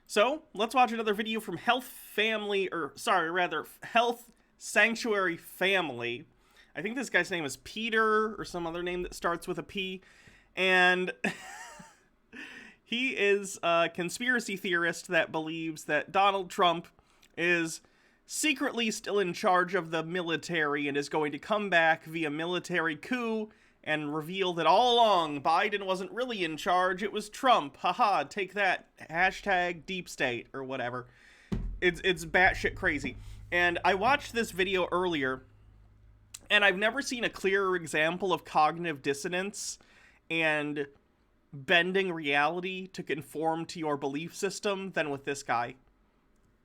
So, let's watch another video from Health Sanctuary Family. I think this guy's name is Peter, or some other name that starts with a P. And he is a conspiracy theorist that believes that Donald Trump is secretly still in charge of the military and is going to come back via military coup and reveal that all along Biden wasn't really in charge, it was Trump. Haha, take that. Hashtag deep state or whatever. It's batshit crazy. And I watched this video earlier, and I've never seen a clearer example of cognitive dissonance and bending reality to conform to your belief system than with this guy.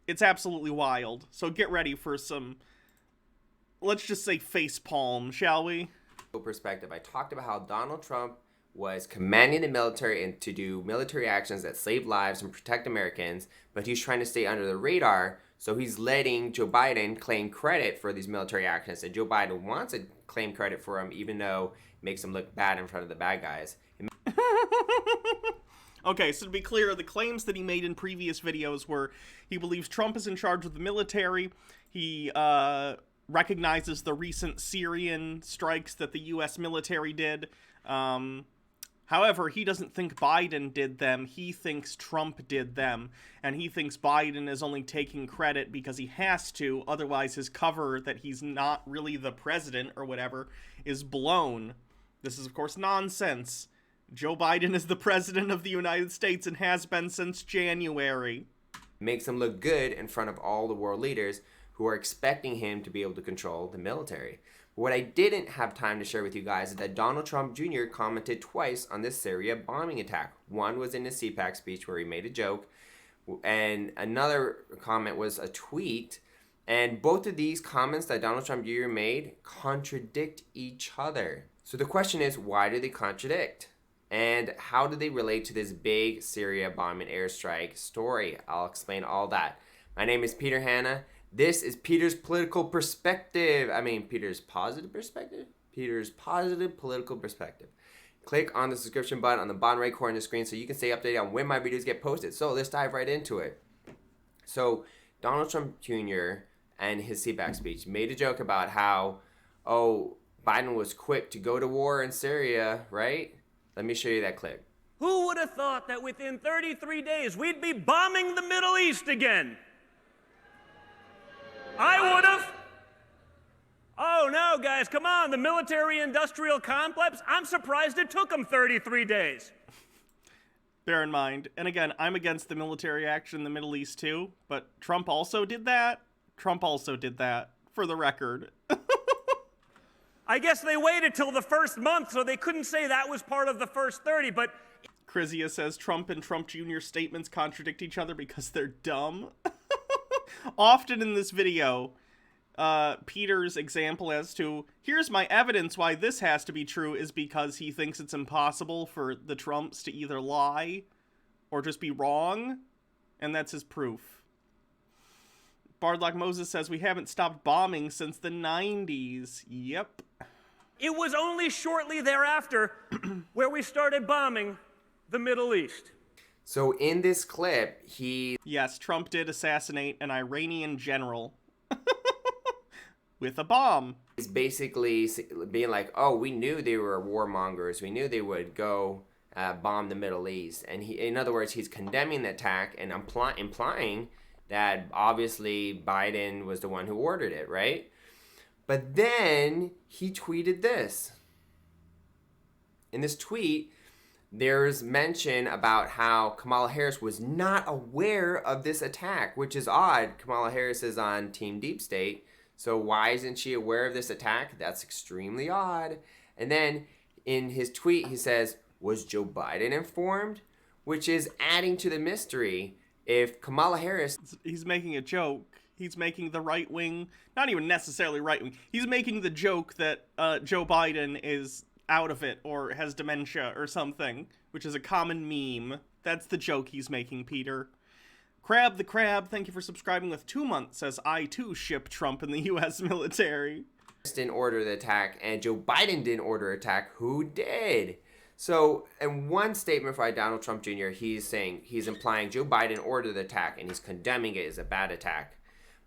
It's absolutely wild. So get ready for some, let's just say, facepalm, shall we? Perspective. I talked about how Donald Trump was commanding the military and to do military actions that save lives and protect Americans, but he's trying to stay under the radar, so he's letting Joe Biden claim credit for these military actions, and Joe Biden wants to claim credit for them even though it makes him look bad in front of the bad guys. Okay, so to be clear, the claims that he made in previous videos were he believes Trump is in charge of the military, he recognizes the recent Syrian strikes that the U.S. military did. However, he doesn't think Biden did them. He thinks Trump did them. And he thinks Biden is only taking credit because he has to. Otherwise, his cover that he's not really the president or whatever is blown. This is, of course, nonsense. Joe Biden is the president of the United States and has been since January. Makes him look good in front of all the world leaders who are expecting him to be able to control the military. But what I didn't have time to share with you guys is that Donald Trump Jr. commented twice on this Syria bombing attack. One was in his CPAC speech where he made a joke, and another comment was a tweet. And both of these comments that Donald Trump Jr. made contradict each other. So the question is, why do they contradict? And how do they relate to this big Syria bombing airstrike story? I'll explain all that. My name is Peter Hanna. This is Peter's political perspective. Peter's positive perspective? Peter's positive political perspective. Click on the subscription button on the bottom right corner of the screen so you can stay updated on when my videos get posted. So let's dive right into it. So Donald Trump Jr. and his CPAC speech made a joke about how, Biden was quick to go to war in Syria, right? Let me show you that clip. Who would have thought that within 33 days we'd be bombing the Middle East again? I would have. Oh no, guys, come on. The military-industrial complex, I'm surprised it took them 33 days. Bear in mind, and again, I'm against the military action in the Middle East too, but Trump also did that. Trump also did that, for the record. I guess they waited till the first month, so they couldn't say that was part of the first 30, but... Krizia says Trump and Trump Jr. statements contradict each other because they're dumb. Often in this video, Peter's example as to, here's my evidence why this has to be true, is because he thinks it's impossible for the Trumps to either lie or just be wrong, and that's his proof. Bardlock Moses says we haven't stopped bombing since the 90s. Yep. It was only shortly thereafter where we started bombing the Middle East. So in this clip, Yes, Trump did assassinate an Iranian general with a bomb. He's basically being like, we knew they were warmongers. We knew they would go bomb the Middle East. And in other words, he's condemning the attack and implying that obviously Biden was the one who ordered it, right? But then he tweeted this. In this tweet, there's mention about how Kamala Harris was not aware of this attack, which is odd. Kamala Harris is on Team Deep State, so why isn't she aware of this attack? That's extremely odd. And then in his tweet, he says, was Joe Biden informed? Which is adding to the mystery. If Kamala Harris... He's making a joke. He's making the right wing, not even necessarily right wing, he's making the joke that Joe Biden is out of it or has dementia or something, which is a common meme. That's the joke he's making, Peter. Crab the Crab, thank you for subscribing with 2 months, says I too ship Trump in the U.S. military. Didn't order the attack and Joe Biden didn't order attack. Who did? So, in one statement by Donald Trump Jr., he's implying Joe Biden ordered the attack and he's condemning it as a bad attack.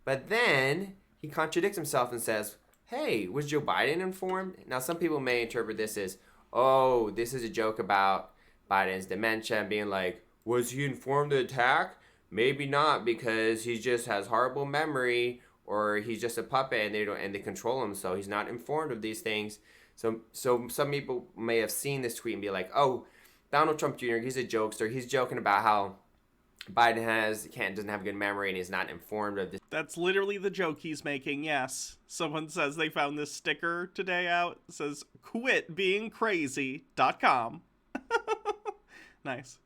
But then he contradicts himself and says, hey, was Joe Biden informed? Now, some people may interpret this as, oh, this is a joke about Biden's dementia and being like, was he informed of the attack? Maybe not, because he just has horrible memory, or he's just a puppet and they control him, so he's not informed of these things. So some people may have seen this tweet and be like, oh, Donald Trump Jr., he's a jokester. He's joking about how Biden doesn't have good memory and he's not informed of this. That's literally the joke he's making, yes. Someone says they found this sticker today out. It says, quitbeingcrazy.com. Nice.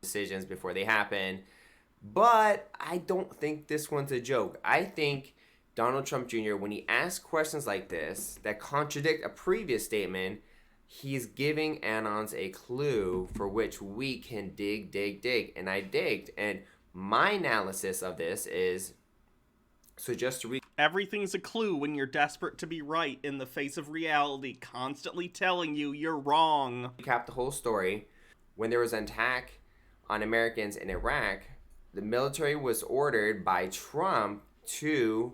Decisions before they happen. But I don't think this one's a joke. I think Donald Trump Jr., when he asks questions like this that contradict a previous statement, he's giving Anons a clue for which we can dig. And I digged. And my analysis of this is, so just to read. Everything's a clue when you're desperate to be right in the face of reality, constantly telling you you're wrong. Recap the whole story. When there was an attack on Americans in Iraq, the military was ordered by Trump to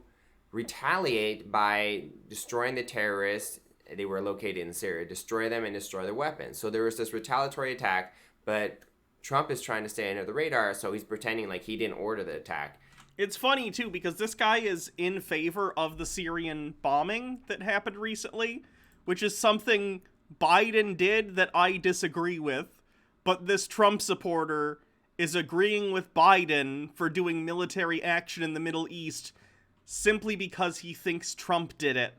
retaliate by destroying the terrorists. They were located in Syria, destroy them and destroy their weapons. So there was this retaliatory attack, but Trump is trying to stay under the radar, so he's pretending like he didn't order the attack. It's funny, too, because this guy is in favor of the Syrian bombing that happened recently, which is something Biden did that I disagree with, but this Trump supporter is agreeing with Biden for doing military action in the Middle East simply because he thinks Trump did it.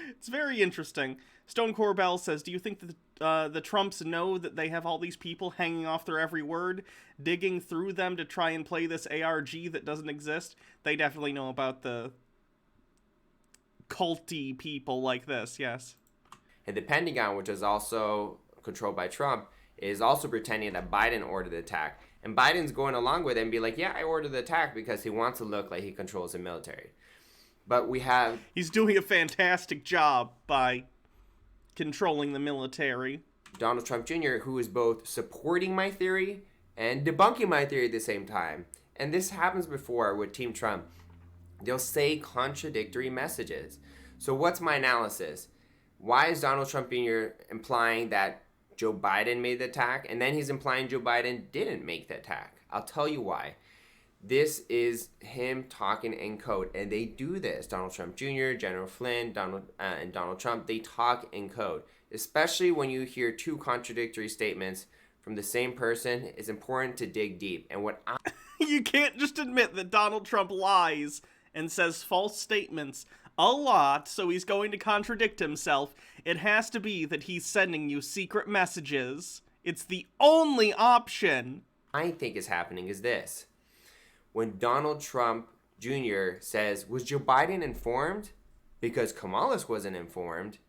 It's very interesting. Stone Corbell says, do you think that the Trumps know that they have all these people hanging off their every word, digging through them to try and play this ARG that doesn't exist? They definitely know about the culty people like this, yes. And the Pentagon, which is also controlled by Trump, is also pretending that Biden ordered the attack. And Biden's going along with it and be like, yeah, I ordered the attack because he wants to look like he controls the military. But we have... He's doing a fantastic job by controlling the military. Donald Trump Jr., who is both supporting my theory and debunking my theory at the same time. And this happens before with Team Trump. They'll say contradictory messages. So what's my analysis? Why is Donald Trump Jr. implying that Joe Biden made the attack, and then he's implying Joe Biden didn't make the attack? I'll tell you why. This is him talking in code, and they do this. Donald Trump Jr., General Flynn, and Donald Trump, they talk in code. Especially when you hear two contradictory statements from the same person, it's important to dig deep. And what You can't just admit that Donald Trump lies and says false statements a lot, so he's going to contradict himself. It has to be that he's sending you secret messages. It's the only option. I think is happening is this. When Donald Trump Jr. says, was Joe Biden informed? Because Kamala wasn't informed.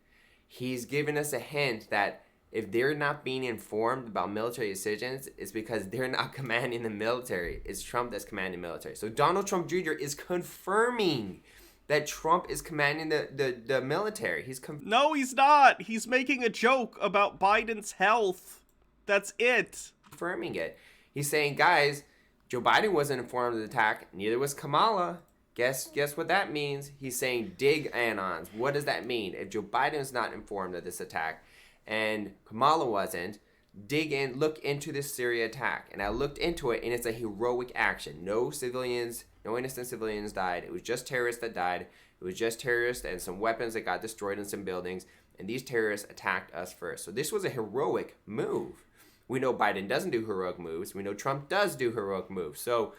He's giving us a hint that if they're not being informed about military decisions, it's because they're not commanding the military. It's Trump that's commanding the military. So Donald Trump Jr. is confirming that Trump is commanding the military. No, he's not. He's making a joke about Biden's health. That's it. Confirming it. He's saying, guys, Joe Biden wasn't informed of the attack. Neither was Kamala. Guess what that means? He's saying dig Anons. What does that mean? If Joe Biden is not informed of this attack and Kamala wasn't, dig in, look into this Syria attack. And I looked into it, and it's a heroic action. No innocent civilians died. It was just terrorists that died. It was just terrorists and some weapons that got destroyed in some buildings. And these terrorists attacked us first. So this was a heroic move. We know Biden doesn't do heroic moves. We know Trump does do heroic moves. So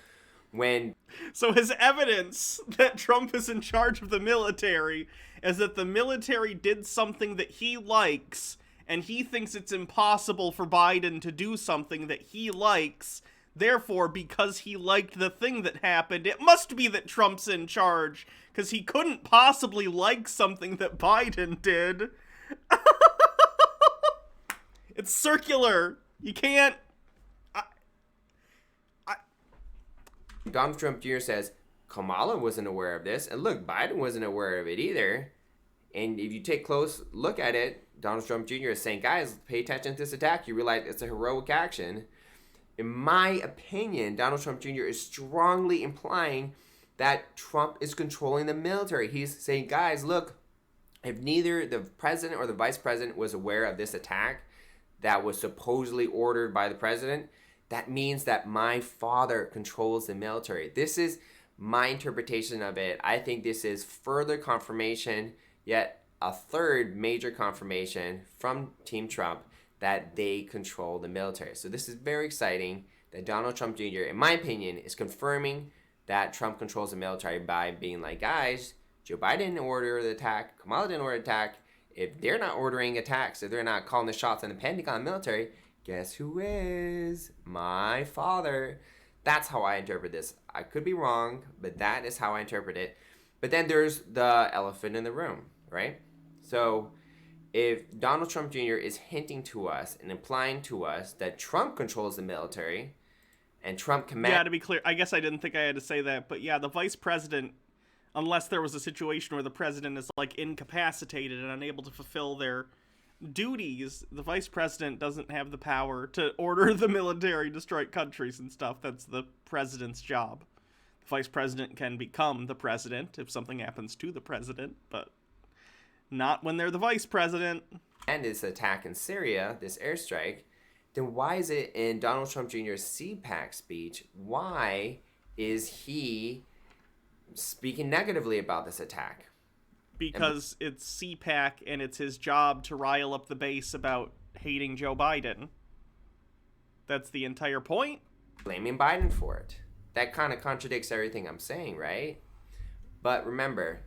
his evidence that Trump is in charge of the military is that the military did something that he likes, and he thinks it's impossible for Biden to do something that he likes. Therefore, because he liked the thing that happened, it must be that Trump's in charge, because he couldn't possibly like something that Biden did. It's circular. You can't... Donald Trump Jr. says Kamala wasn't aware of this, and look, Biden wasn't aware of it either. And if you take a close look at it, Donald Trump Jr. is saying, guys, pay attention to this attack. You realize it's a heroic action. In my opinion, Donald Trump Jr. is strongly implying that Trump is controlling the military. He's saying, guys, look, if neither the president or the vice president was aware of this attack that was supposedly ordered by the president, that means that my father controls the military. This is my interpretation of it. I think this is further confirmation, yet a third major confirmation from Team Trump that they control the military. So this is very exciting that Donald Trump Jr., in my opinion, is confirming that Trump controls the military by being like, guys, Joe Biden didn't order the attack, Kamala didn't order the attack. If they're not ordering attacks, if they're not calling the shots on the Pentagon military, guess who is? My father. That's how I interpret this. I could be wrong, but that is how I interpret it. But then there's the elephant in the room, right? So if Donald Trump Jr. is hinting to us and implying to us that Trump controls the military and Trump commands... Yeah, to be clear, I guess I didn't think I had to say that, but yeah, the vice president, unless there was a situation where the president is, like, incapacitated and unable to fulfill their duties, the vice president doesn't have the power to order the military to strike countries and stuff. That's the president's job. The vice president can become the president if something happens to the president, but not when they're the vice president. And this attack in Syria, this airstrike, then why is it in Donald Trump Jr.'s CPAC speech, why is he speaking negatively about this attack? Because it's CPAC and it's his job to rile up the base about hating Joe Biden. That's the entire point. Blaming Biden for it. That kind of contradicts everything I'm saying, right? But remember,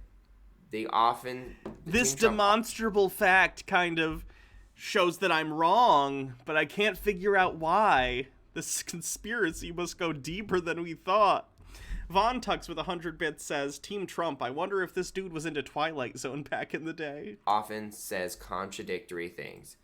they often... This demonstrable fact kind of shows that I'm wrong, but I can't figure out why. This conspiracy must go deeper than we thought. Von Tux with 100 bits says, Team Trump, I wonder if this dude was into Twilight Zone back in the day. Often says contradictory things.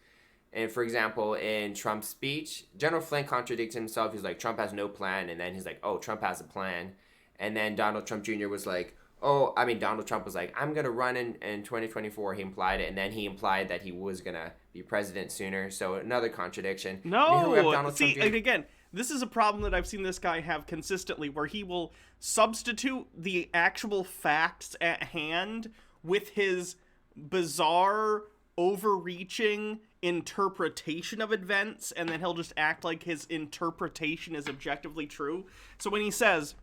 And for example, in Trump's speech, General Flynn contradicts himself. He's like, Trump has no plan. And then he's like, oh, Trump has a plan. And then Donald Trump Jr. was like, Donald Trump was like, I'm going to run in 2024. He implied it. And then he implied that he was going to be president sooner. So another contradiction. No, see, again, this is a problem that I've seen this guy have consistently, where he will substitute the actual facts at hand with his bizarre, overreaching interpretation of events, and then he'll just act like his interpretation is objectively true. So when he says,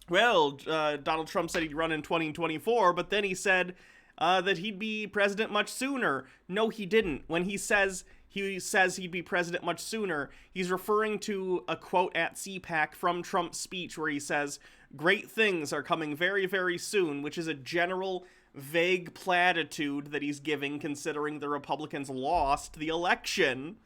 well, Donald Trump said he'd run in 2024, but then he said that he'd be president much sooner. No, he didn't. When he says he'd be president much sooner, he's referring to a quote at CPAC from Trump's speech where he says, great things are coming very, very soon, which is a general vague platitude that he's giving considering the Republicans lost the election.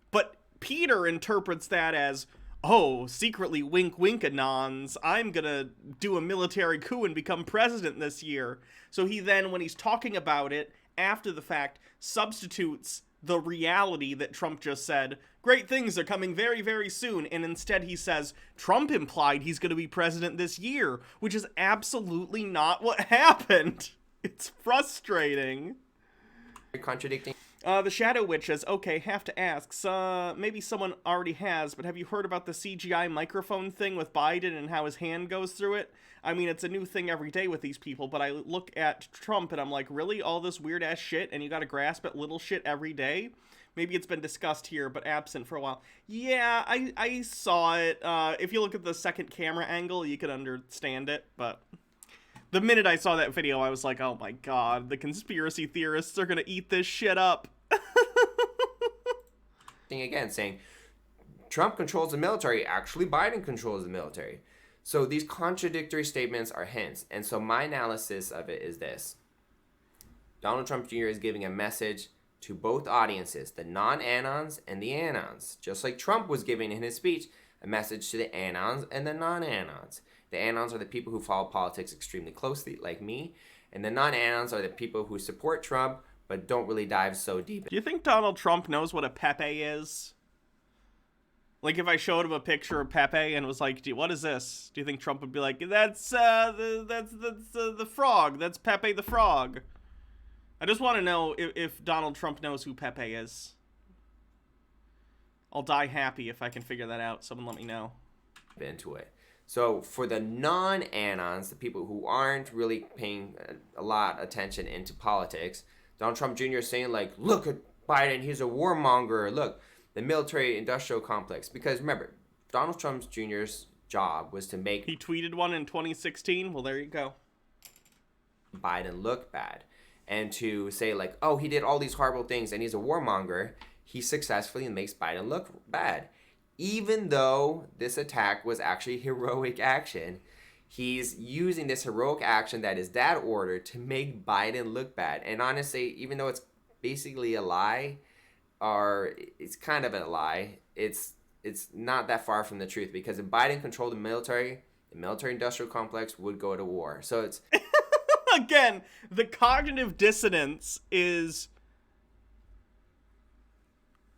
But Peter interprets that as, oh, secretly wink wink-a-nons, I'm gonna do a military coup and become president this year. So he then, when he's talking about it, after the fact, substitutes the reality that Trump just said, great things are coming very, very soon, and instead he says, Trump implied he's gonna be president this year, which is absolutely not what happened. It's frustrating. Contradicting. The Shadow Witch says, okay, have to ask. Maybe someone already has, but have you heard about the CGI microphone thing with Biden and how his hand goes through it? I mean, it's a new thing every day with these people, but I look at Trump and I'm like, really? All this weird-ass shit, and you gotta grasp at little shit every day? Maybe it's been discussed here, but absent for a while. Yeah, I saw it. If you look at the second camera angle, you can understand it, but... The minute I saw that video, I was like, oh my god, the conspiracy theorists are gonna eat this shit up. Again, saying Trump controls the military, actually Biden controls the military. So these contradictory statements are hints. And so my analysis of it is this. Donald Trump Jr. is giving a message to both audiences, the non-anons and the anons. Just like Trump was giving in his speech a message to the anons and the non-anons. The anons are the people who follow politics extremely closely, like me. And the non-anons are the people who support Trump but don't really dive so deep. Do you think Donald Trump knows what a Pepe is? Like, if I showed him a picture of Pepe and was like, what is this? Do you think Trump would be like, that's the frog. That's Pepe the Frog. I just want to know if Donald Trump knows who Pepe is. I'll die happy if I can figure that out. Someone let me know. Into it. So for the non-anons, the people who aren't really paying a lot attention into politics, Donald Trump Jr. is saying like, look at Biden, he's a warmonger. Look, the military-industrial complex. Because remember, Donald Trump Jr.'s job was to make... He tweeted one in 2016. Well, there you go. Biden look bad. And to say like, oh, he did all these horrible things and he's a warmonger, he successfully makes Biden look bad. Even though this attack was actually heroic action, he's using this heroic action that his dad ordered to make Biden look bad. And honestly, even though it's basically a lie, or it's kind of a lie, it's not that far from the truth, because if Biden controlled the military-industrial complex would go to war. So it's... Again, the cognitive dissonance is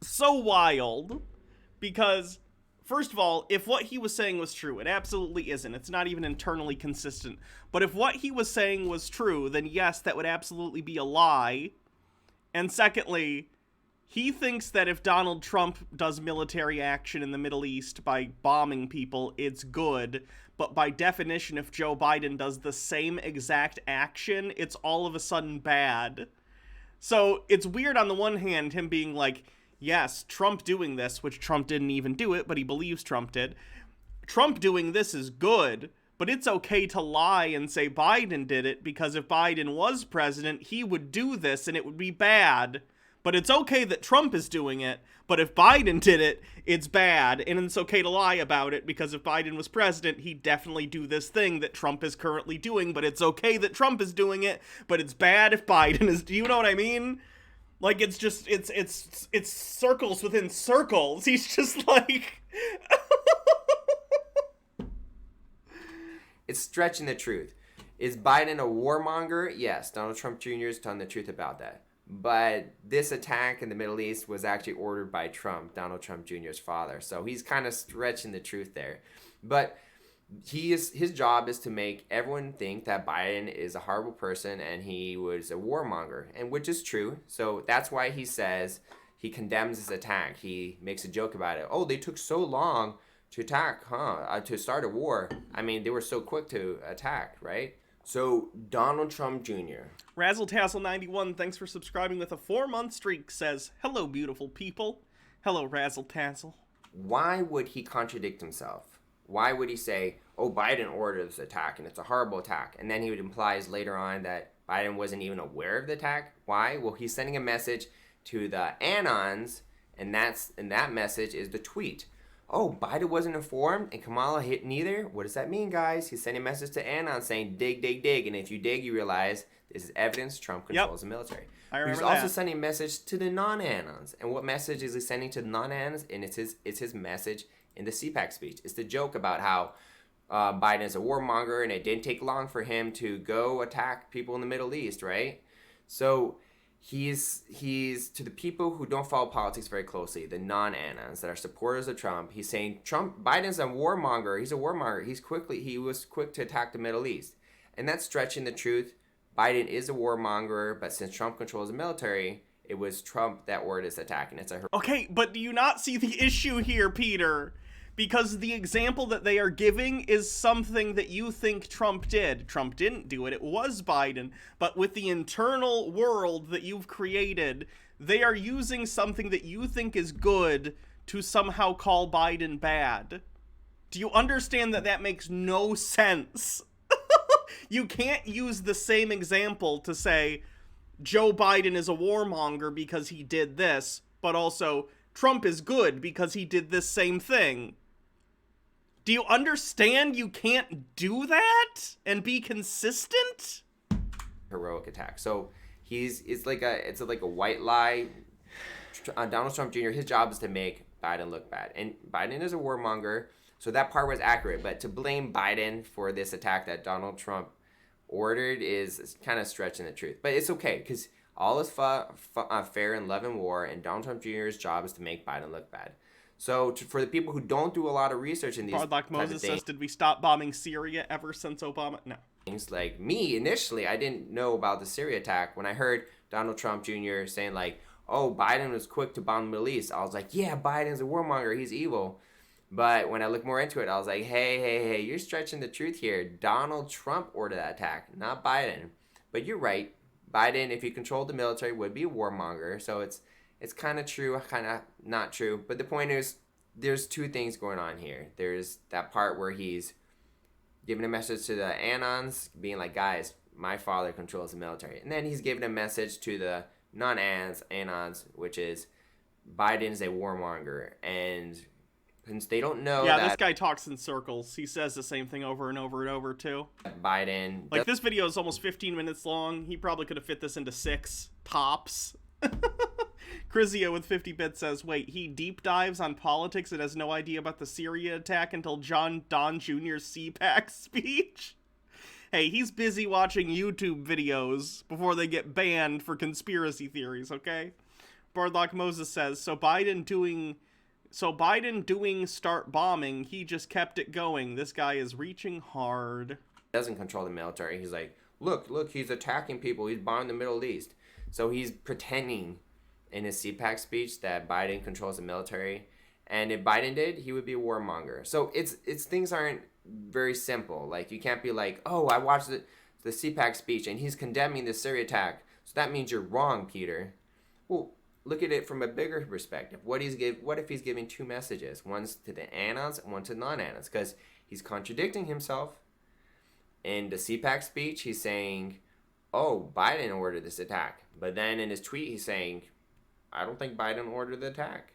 so wild because, first of all, if what he was saying was true, it absolutely isn't. It's not even internally consistent. But if what he was saying was true, then yes, that would absolutely be a lie. And secondly, he thinks that if Donald Trump does military action in the Middle East by bombing people, it's good. But by definition, if Joe Biden does the same exact action, it's all of a sudden bad. So it's weird on the one hand, him being like, yes, Trump doing this, which Trump didn't even do it, but he believes Trump did. Trump doing this is good, but it's okay to lie and say Biden did it, because if Biden was president, he would do this and it would be bad. But it's okay that Trump is doing it, but if Biden did it, it's bad. And it's okay to lie about it, because if Biden was president, he'd definitely do this thing that Trump is currently doing, but it's okay that Trump is doing it, but it's bad if Biden is... Do you know what I mean? Like, it's just... It's circles within circles. He's just like... It's stretching the truth. Is Biden a warmonger? Yes, Donald Trump Jr. is telling the truth about that. But this attack in the Middle East was actually ordered by Trump, Donald Trump Jr.'s father. So he's kind of stretching the truth there. But his job is to make everyone think that Biden is a horrible person and he was a warmonger, and which is true. So that's why he says he condemns this attack. He makes a joke about it. Oh, they took so long to attack, to start a war. I mean, they were so quick to attack, right? So Donald Trump Jr. Razzletazzle91, thanks for subscribing with a 4-month streak, says, hello, beautiful people. Hello, Razzletazzle. Why would he contradict himself? Why would he say, oh, Biden ordered this attack and it's a horrible attack? And then he would implies later on that Biden wasn't even aware of the attack. Why? Well, he's sending a message to the Anons, and that message is the tweet. Oh, Biden wasn't informed and Kamala hit neither? What does that mean, guys? He's sending a message to Anon saying, dig, dig, dig. And if you dig, you realize this is evidence Trump controls the military. I remember He's also sending a message to the non-Anons. And what message is he sending to the non-Anons? And it's his message in the CPAC speech. It's the joke about how Biden is a warmonger and it didn't take long for him to go attack people in the Middle East, right? So he's to the people who don't follow politics very closely, the non-Anons that are supporters of Trump, he's saying Biden's a warmonger. He's a warmonger. He was quick to attack the Middle East. And that's stretching the truth. Biden is a warmonger, but since Trump controls the military, it was Trump that ordered this attack, and it's a... Okay, but do you not see the issue here, Peter? Because the example that they are giving is something that you think Trump did. Trump didn't do it. It was Biden. But with the internal world that you've created, they are using something that you think is good to somehow call Biden bad. Do you understand that that makes no sense? You can't use the same example to say Joe Biden is a warmonger because he did this, but also Trump is good because he did this same thing. Do you understand you can't do that and be consistent? Heroic attack. So it's like a white lie. Donald Trump Jr., his job is to make Biden look bad. And Biden is a warmonger, so that part was accurate. But to blame Biden for this attack that Donald Trump ordered is kind of stretching the truth. But it's okay, because all is fair in love and war, and Donald Trump Jr.'s job is to make Biden look bad. So for the people who don't do a lot of research in these Like Moses says, did we stop bombing Syria ever since Obama? No. Things like me, initially, I didn't know about the Syria attack. When I heard Donald Trump Jr. saying like, oh, Biden was quick to bomb the Middle East. I was like, yeah, Biden's a warmonger. He's evil. But when I looked more into it, I was like, hey, you're stretching the truth here. Donald Trump ordered that attack, not Biden. But you're right. Biden, if he controlled the military, would be a warmonger. So it's kind of true, kind of not true. But the point is, there's two things going on here. There's that part where he's giving a message to the Anons, being like, guys, my father controls the military. And then he's giving a message to the non-Anons, which is Biden's a warmonger. And since they don't know Yeah, that this guy talks in circles. He says the same thing over and over and over, too. Biden... Like, this video is almost 15 minutes long. He probably could have fit this into 6 tops. Crizio with 50 bits says, wait, he deep dives on politics and has no idea about the Syria attack until John Don Jr.'s CPAC speech? Hey, he's busy watching YouTube videos before they get banned for conspiracy theories, okay? Bardlock Moses says, so Biden doing start bombing, he just kept it going. This guy is reaching hard. Doesn't control the military. He's like, look, he's attacking people. He's bombing the Middle East. So he's pretending in his CPAC speech that Biden controls the military. And if Biden did, he would be a warmonger. So it's things aren't very simple. Like, you can't be like, oh, I watched the CPAC speech and he's condemning the Syria attack. So that means you're wrong, Peter. Well, look at it from a bigger perspective. What if he's giving 2 messages? One's to the Anons and one to non-Anons, because he's contradicting himself. In the CPAC speech, he's saying, oh, Biden ordered this attack. But then in his tweet, he's saying, I don't think Biden ordered the attack.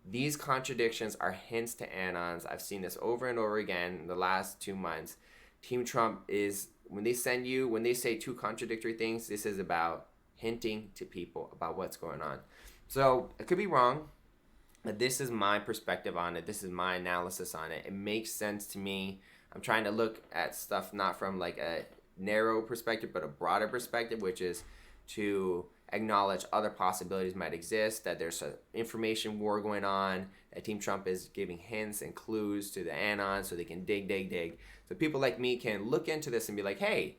These contradictions are hints to Anons. I've seen this over and over again in the last 2 months. Team Trump is, when they say 2 contradictory things, this is about hinting to people about what's going on. So I could be wrong, but this is my perspective on it. This is my analysis on it. It makes sense to me. I'm trying to look at stuff not from like a narrow perspective, but a broader perspective, which is to acknowledge other possibilities might exist, that there's an information war going on, that Team Trump is giving hints and clues to the Anons so they can dig. So people like me can look into this and be like, hey,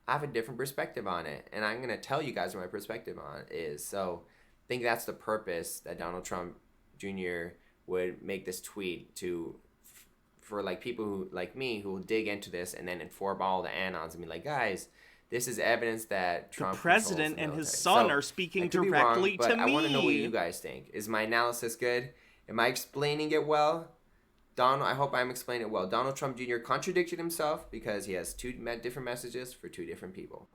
I have a different perspective on it, and I'm going to tell you guys what my perspective on it is. So I think that's the purpose that Donald Trump Jr. would make this tweet for like people who like me who will dig into this and then inform all the Anons and be like, guys, this is evidence that Trump, the president and his son are speaking directly to me. I want to know what you guys think. Is my analysis good? Am I explaining it well? I hope I'm explaining it well. Donald Trump Jr. contradicted himself because he has 2 different messages for 2 different people.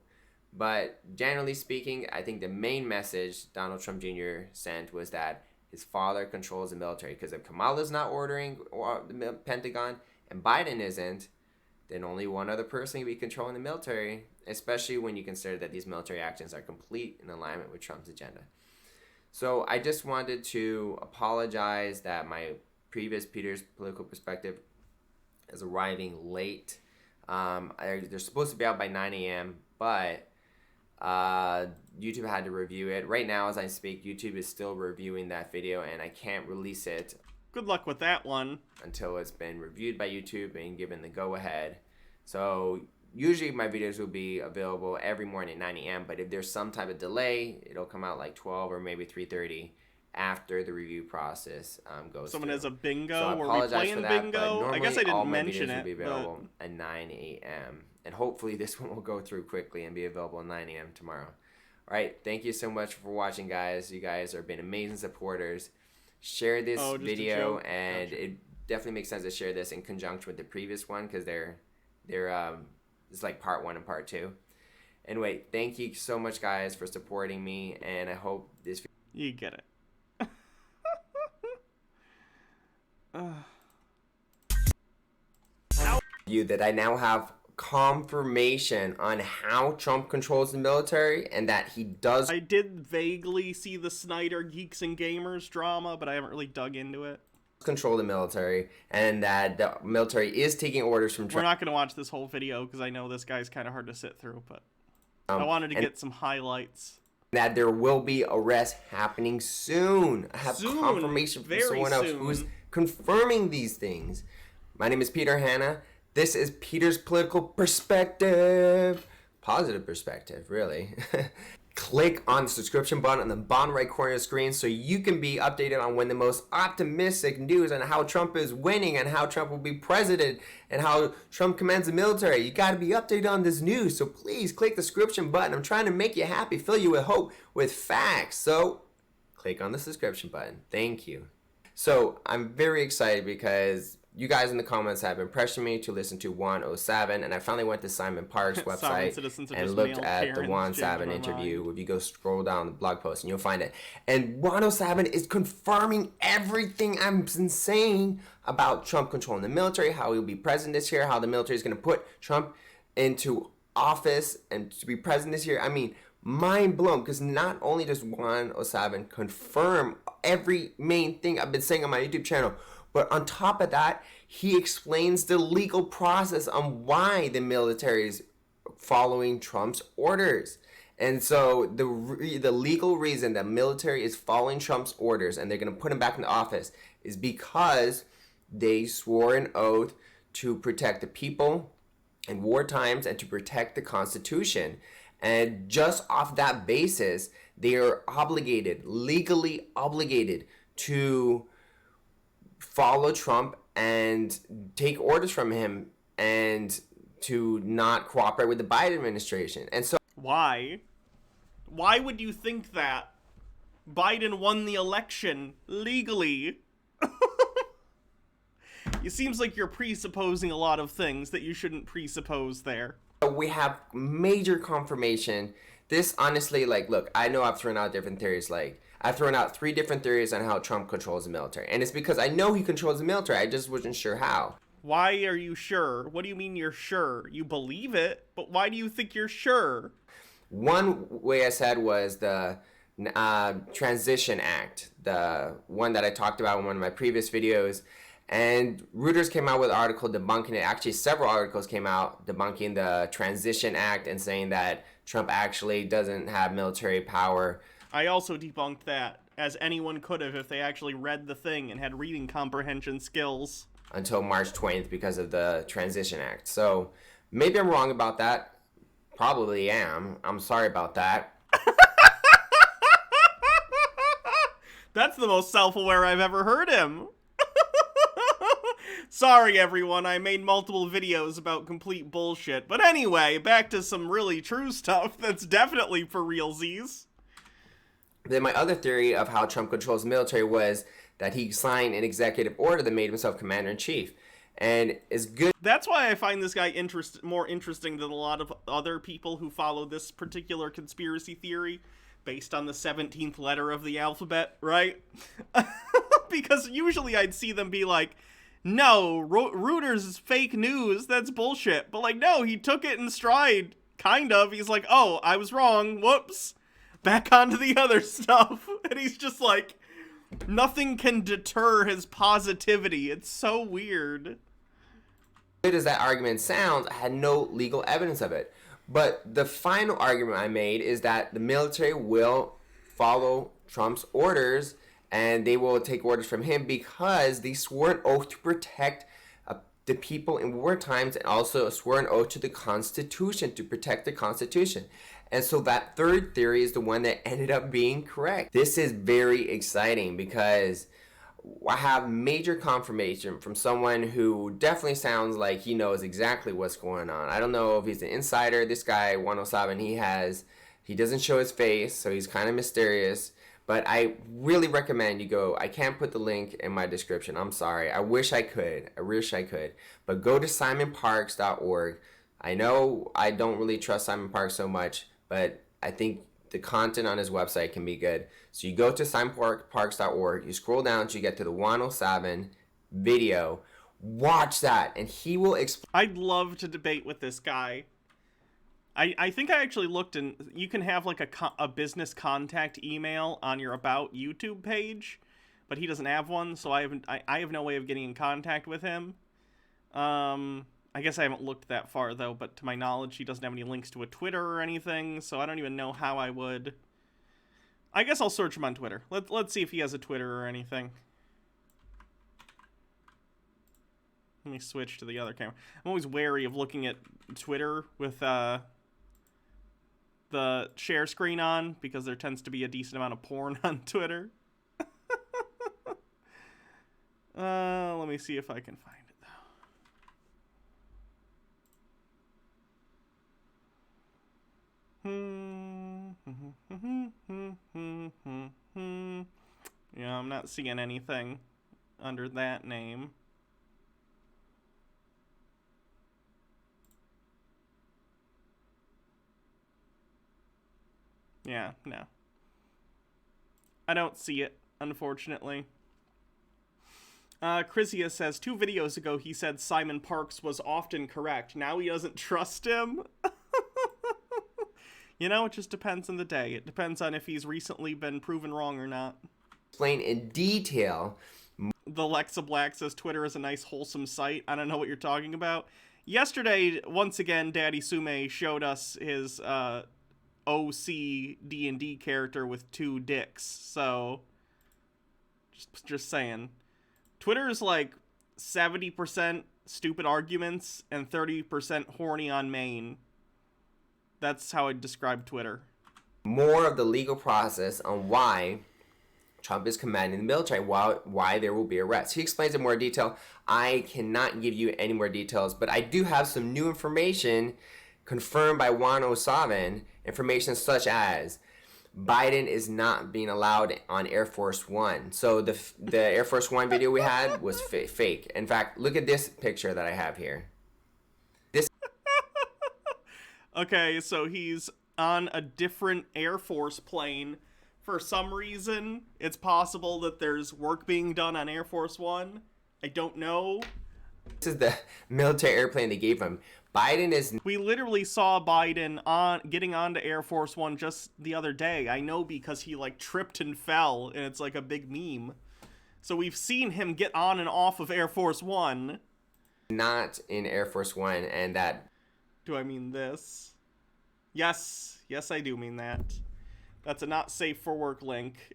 But generally speaking, I think the main message Donald Trump Jr. sent was that his father controls the military. Because if Kamala's not ordering the Pentagon and Biden isn't, then only one other person can be controlling the military, especially when you consider that these military actions are complete in alignment with Trump's agenda. So I just wanted to apologize that my previous Peter's Political Perspective is arriving late. They're supposed to be out by 9 a.m., but YouTube had to review it. Right now, as I speak, YouTube is still reviewing that video, and I can't release it Good luck with that one. until it's been reviewed by YouTube and given the go-ahead. So usually my videos will be available every morning at 9 a.m., but if there's some type of delay, it'll come out like 12 or maybe 3:30 after the review process goes Someone through. has a bingo. So I Were we apologize playing for that, bingo? but normally I guess I all didn't my mention videos will it. be But available at 9 a.m. And hopefully this one will go through quickly and be available at 9 a.m. tomorrow. All right, thank you so much for watching, guys. You guys have been amazing supporters. Share this Oh, just a video, joke. and Gotcha. it definitely makes sense to share this in conjunction with the previous one because they're it's like part 1 and part 2. Anyway, thank you so much, guys, for supporting me, and I hope this you get it. you that I now have confirmation on how Trump controls the military and that he does I did vaguely see the Snyder Geeks and Gamers drama, but I haven't really dug into it. control the military and that the military is taking orders from We're Trump. not going to watch this whole video because I know this guy's kind of hard to sit through, but I wanted to and get some highlights. that there will be arrests happening soon. I have Soon. confirmation from Very someone else soon. who's confirming these things. My name is Peter Hanna. This is Peter's Political Perspective. Positive perspective, really. Click on the subscription button on the bottom right corner of the screen so you can be updated on when the most optimistic news on how Trump is winning and how Trump will be president and how Trump commands the military. You got to be updated on this news. So please click the subscription button. I'm trying to make you happy, fill you with hope, with facts. So click on the subscription button. Thank you. So I'm very excited because you guys in the comments have been pressuring me to listen to 107, and I finally went to Simon Park's website and looked at the 107 interview. If you go scroll down the blog post, and you'll find it. And 107 is confirming everything I've been saying about Trump controlling the military, how he'll be president this year, how the military is going to put Trump into office and to be president this year. I mean, mind blown, because not only does 107 confirm every main thing I've been saying on my YouTube channel, but on top of that, he explains the legal process on why the military is following Trump's orders. And so the legal reason that military is following Trump's orders and they're going to put him back in the office is because they swore an oath to protect the people in war times and to protect the Constitution. And just off that basis, they are obligated, legally obligated, to follow Trump and take orders from him and to not cooperate with the Biden administration. And so why? Why would you think that? Biden won the election legally. It seems like you're presupposing a lot of things that you shouldn't presuppose there. we have major confirmation. This honestly, like, look, I know I've thrown out different theories. Like, I've thrown out 3 different theories on how Trump controls the military. And it's because I know he controls the military. I just wasn't sure how. Why are you sure? What do you mean you're sure? You believe it, but why do you think you're sure? One way I said was the Transition Act, the one that I talked about in one of my previous videos. And Reuters came out with an article debunking it. Actually, several articles came out debunking the Transition Act and saying that Trump actually doesn't have military power. I also debunked that, as anyone could have if they actually read the thing and had reading comprehension skills. Until March 20th because of the Transition Act. So maybe I'm wrong about that. Probably am. I'm sorry about that. That's the most self-aware I've ever heard him. Sorry, everyone, I made multiple videos about complete bullshit. But anyway, back to some really true stuff that's definitely for realsies. Then my other theory of how Trump controls the military was that he signed an executive order that made himself commander-in-chief. And it's good. That's why I find this guy more interesting than a lot of other people who follow this particular conspiracy theory based on the 17th letter of the alphabet, right? Because usually I'd see them be like, no, Reuters is fake news, that's bullshit. But like, no, he took it in stride, kind of. He's like, oh, I was wrong, whoops. Back onto the other stuff. And he's just like, nothing can deter his positivity. It's so weird. Good as that argument sounds, I had no legal evidence of it. But the final argument I made is that the military will follow Trump's orders and they will take orders from him because they swore an oath to protect the people in war times and also swore an oath to the Constitution, to protect the Constitution. And so that third theory is the one that ended up being correct. This is very exciting because I have major confirmation from someone who definitely sounds like he knows exactly what's going on. I don't know if he's an insider. This guy, 107, he doesn't show his face, so he's kind of mysterious. But I really recommend you go. I can't put the link in my description. I'm sorry. I wish I could. But go to simonparks.org. I know I don't really trust Simon Parks so much, but I think the content on his website can be good. So you go to simonparks.org, you scroll down until you get to the 107 video, watch that, and he will explain. I'd love to debate with this guy. I think I actually looked, and you can have like a business contact email on your About YouTube page, but he doesn't have one, so I have no way of getting in contact with him. I guess I haven't looked that far, though, but to my knowledge, he doesn't have any links to a Twitter or anything, so I don't even know how I would. I guess I'll search him on Twitter. Let's see if he has a Twitter or anything. Let me switch to the other camera. I'm always wary of looking at Twitter with, the share screen on because there tends to be a decent amount of porn on Twitter. Let me see if I can find it, though. Yeah, I'm not seeing anything under that name. Yeah, no. I don't see it, unfortunately. Chrysia says, 2 videos ago he said Simon Parkes was often correct. Now he doesn't trust him? You know, it just depends on the day. It depends on if he's recently been proven wrong or not. Explain in detail. The Lexa Black says Twitter is a nice wholesome site. I don't know what you're talking about. Yesterday, once again, Daddy Sume showed us his OC D&D character with 2 dicks. So, just saying. Twitter is like 70% stupid arguments and 30% horny on main. That's how I'd describe Twitter. More of the legal process on why Trump is commanding the military, why there will be arrests. He explains in more detail. I cannot give you any more details, but I do have some new information confirmed by Juan O'Savin, information such as Biden is not being allowed on Air Force One. So the Air Force One video we had was fake. In fact, look at this picture that I have here. Okay, so he's on a different Air Force plane. For some reason, it's possible that there's work being done on Air Force One. I don't know. This is the military airplane they gave him. Biden is... We literally saw Biden getting onto Air Force One just the other day. I know because he like tripped and fell, and it's like a big meme. So we've seen him get on and off of Air Force One. Not in Air Force One, and that... Do I mean this? Yes, I do mean that. That's a not safe for work link.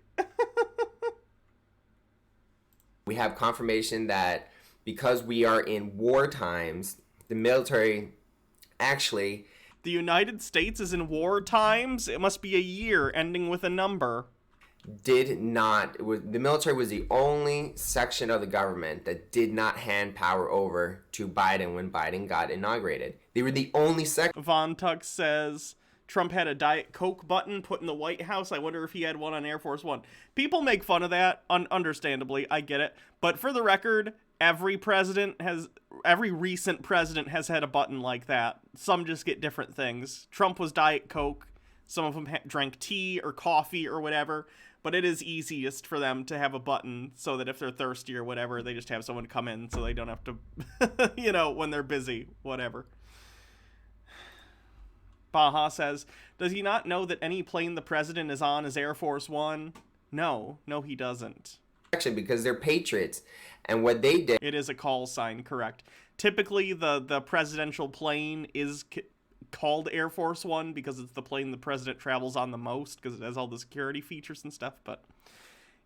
We have confirmation that because we are in war times, the military actually... The United States is in war times? It must be a year ending with a number. The military was the only section of the government that did not hand power over to Biden when Biden got inaugurated. They were the only section. Von Tuck says Trump had a Diet Coke button put in the White House. I wonder if he had one on Air Force One. People make fun of that, understandably. I get it. But for the record, every recent president has had a button like that. Some just get different things. Trump was Diet Coke. Some of them drank tea or coffee or whatever. But it is easiest for them to have a button so that if they're thirsty or whatever, they just have someone come in so they don't have to, when they're busy, whatever. Baja says, does he not know that any plane the president is on is Air Force One? No, he doesn't. Actually, because they're patriots. And what they did... It is a call sign, correct. Typically, the presidential plane is called Air Force One because it's the plane the president travels on the most because it has all the security features and stuff. But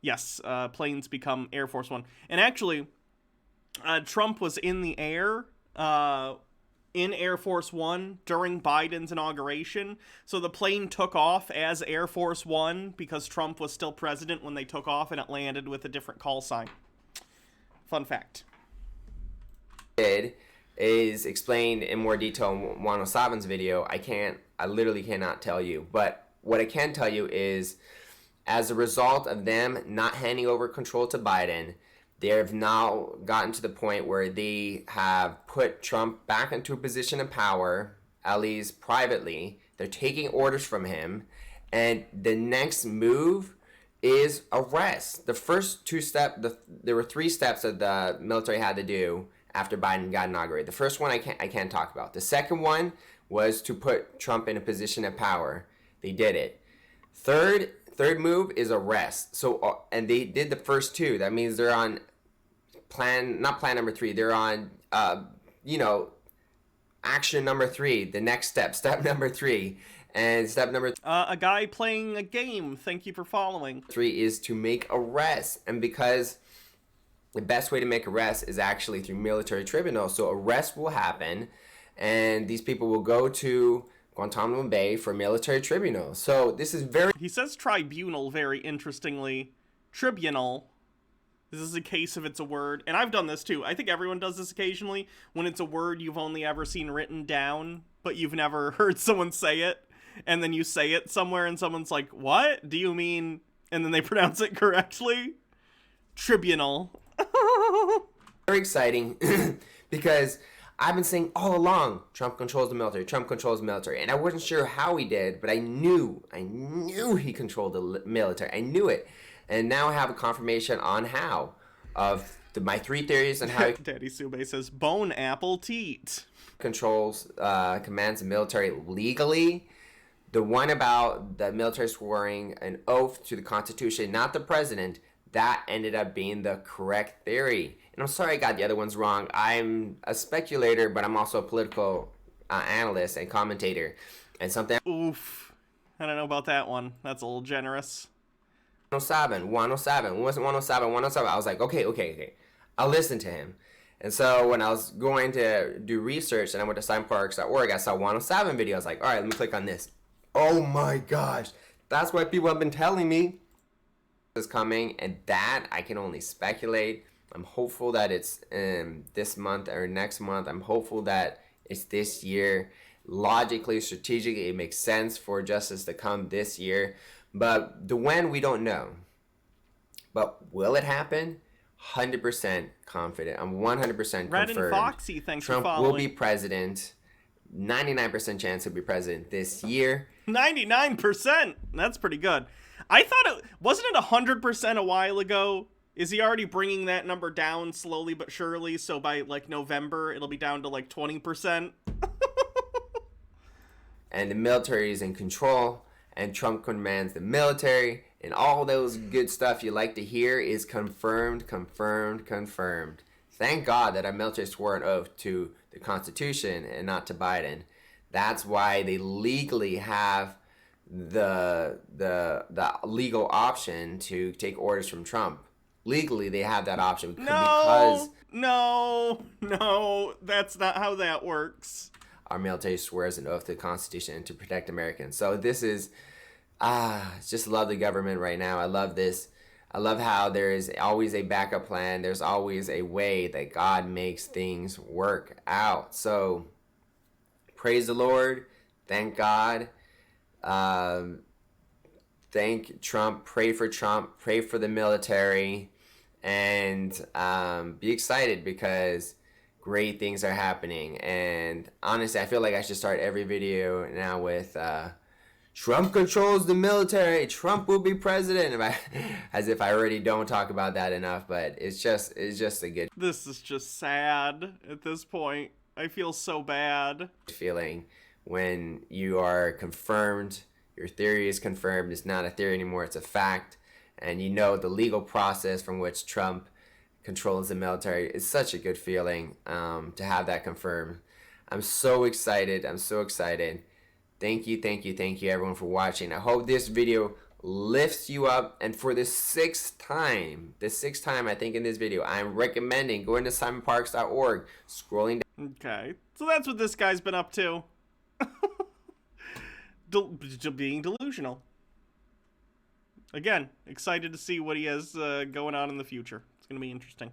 yes, planes become Air Force One. And actually, Trump was in the air in Air Force One during Biden's inauguration. So the plane took off as Air Force One because Trump was still president when they took off, and it landed with a different call sign. Fun fact. Is explained in more detail in Juan O'Savin's video. I literally cannot tell you. But what I can tell you is, as a result of them not handing over control to Biden, they have now gotten to the point where they have put Trump back into a position of power, at least privately. They're taking orders from him. And the next move is arrest. The first 2 steps, there were 3 steps that the military had to do after Biden got inaugurated. The first one I can't talk about. The second one was to put Trump in a position of power. They did it. Third move is arrest. So and they did the first 2. That means they're on not plan number 3. They're on action number 3. The next step number 3. And step number a guy playing a game. Thank you for following. 3 is to make arrests. And because the best way to make arrests is actually through military tribunals. So arrest will happen, and these people will go to Guantanamo Bay for military tribunal. So this is very He says tribunal very interestingly. Tribunal. This is a case if it's a word. And I've done this too. I think everyone does this occasionally. When it's a word you've only ever seen written down, but you've never heard someone say it. And then you say it somewhere and someone's like, what? Do you mean? And then they pronounce it correctly. Tribunal. very exciting because I've been saying all along, Trump controls the military, Trump controls the military. And I wasn't sure how he did, but I knew he controlled the military. I knew it. And now I have a confirmation on how of my 3 theories on how he Daddy Sube says, bone apple teat. controls, commands the military legally. The one about the military swearing an oath to the Constitution, not the president, that ended up being the correct theory. And I'm sorry I got the other ones wrong. I'm a speculator, but I'm also a political analyst and commentator. And something Oof. I don't know about that one. That's a little generous. 107, 107, wasn't 107, 107. I was like, okay. I'll listen to him. And so when I was going to do research and I went to signparks.org, I saw 107 video. I was like, all right, let me click on this. Oh my gosh. That's what people have been telling me is coming, and that I can only speculate. I'm hopeful that it's this month or next month. I'm hopeful that it's this year. Logically, strategically, it makes sense for justice to come this year. But the when, we don't know. But will it happen? 100% confident. I'm 100% confirmed. Red and Foxy, thanks Trump for following. will be president. 99% chance he'll be president this year. 99%. That's pretty good. I thought wasn't it 100% a while ago? Is he already bringing that number down slowly but surely? So by like November, it'll be down to like 20%. And the military is in control, and Trump commands the military, and all those good stuff you like to hear is confirmed. Thank God that our military swore an oath to the Constitution and not to Biden. That's why they legally have the legal option to take orders from Trump. Legally, they have that option because No, that's not how that works. our military swears an oath to the Constitution to protect Americans. So this is, just love the government right now. I love this. I love how there is always a backup plan. There's always a way that God makes things work out. So praise the Lord. Thank God. Thank Trump. Pray for Trump. Pray for the military. And be excited because great things are happening. And honestly, I feel like I should start every video now with Trump controls the military. Trump will be president. As if I already don't talk about that enough, but it's just a good This is just sad at this point. I feel so bad. feeling when you are confirmed, your theory is confirmed. It's not a theory anymore, it's a fact. And you know the legal process from which Trump controls the military. It's such a good feeling to have that confirmed. I'm so excited. Thank you everyone for watching. I hope this video lifts you up. And for the sixth time I think in this video, I'm recommending going to simonparks.org, scrolling down. Okay, so that's what this guy's been up to. Being delusional. Again, excited to see what he has going on in the future. It's going to be interesting.